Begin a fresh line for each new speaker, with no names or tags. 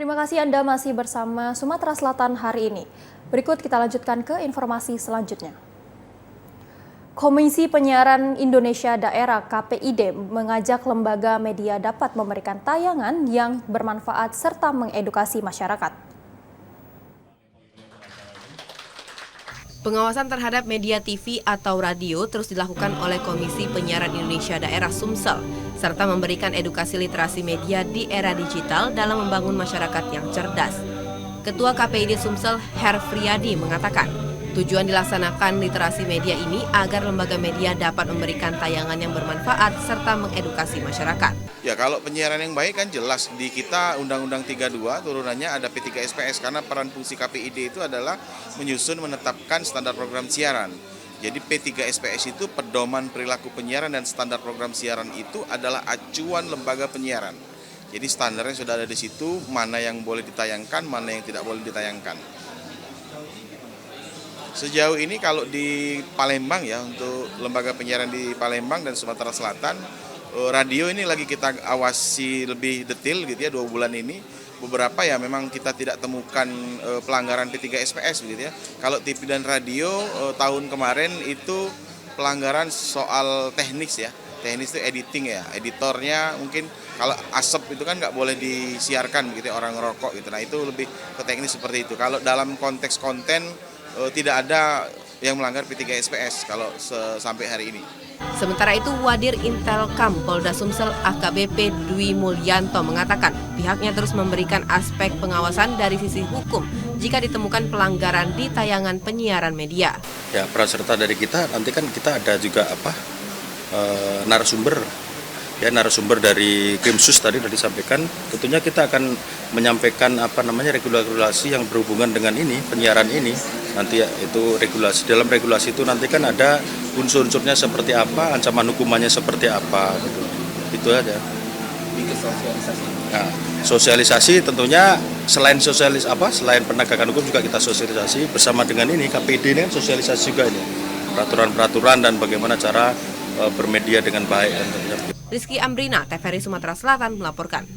Terima kasih Anda masih bersama Sumatera Selatan hari ini. Berikut kita lanjutkan ke informasi selanjutnya. Komisi Penyiaran Indonesia Daerah (KPID) mengajak lembaga media dapat memberikan tayangan yang bermanfaat serta mengedukasi masyarakat.
Pengawasan terhadap media TV atau radio terus dilakukan oleh Komisi Penyiaran Indonesia Daerah Sumsel, serta memberikan edukasi literasi media di era digital dalam membangun masyarakat yang cerdas. Ketua KPID Sumsel, Herfriadi, mengatakan, tujuan dilaksanakan literasi media ini agar lembaga media dapat memberikan tayangan yang bermanfaat serta mengedukasi masyarakat.
Ya, kalau penyiaran yang baik kan jelas di kita Undang-Undang 32 turunannya ada P3SPS karena peran fungsi KPID itu adalah menyusun menetapkan standar program siaran. Jadi P3SPS itu pedoman perilaku penyiaran dan standar program siaran itu adalah acuan lembaga penyiaran. Jadi standarnya sudah ada di situ, mana yang boleh ditayangkan, mana yang tidak boleh ditayangkan. Sejauh ini kalau di Palembang ya, untuk lembaga penyiaran di Palembang dan Sumatera Selatan, radio ini lagi kita awasi lebih detail gitu ya 2 bulan ini. Beberapa ya memang kita tidak temukan pelanggaran P3SPS begitu ya. Kalau TV dan radio tahun kemarin itu pelanggaran soal teknis ya. Teknis itu editing ya. Editornya mungkin kalau asap itu kan nggak boleh disiarkan begitu ya, orang ngerokok gitu. Nah itu lebih ke teknis seperti itu. Kalau dalam konteks konten tidak ada yang melanggar P3SPS kalau sampai hari ini.
Sementara itu, Wadir Intelkam Polda Sumsel AKBP Dwi Mulyanto mengatakan pihaknya terus memberikan aspek pengawasan dari sisi hukum jika ditemukan pelanggaran di tayangan penyiaran media.
Ya, peran serta dari kita nanti kan kita ada juga narasumber. Ya, narasumber dari Krimsus tadi sudah disampaikan. Tentunya kita akan menyampaikan regulasi yang berhubungan dengan ini, penyiaran ini. Nanti ya, itu regulasi. Dalam regulasi itu nanti kan ada unsur-unsurnya seperti apa, ancaman hukumannya seperti apa gitu. Itu aja. Nah, sosialisasi tentunya selain selain penegakan hukum juga kita sosialisasi bersama dengan ini KPID ini kan sosialisasi juga ini. Peraturan-peraturan dan bagaimana cara bermedia dengan baik.
Rizky Amrina, TVRI Sumatera Selatan melaporkan.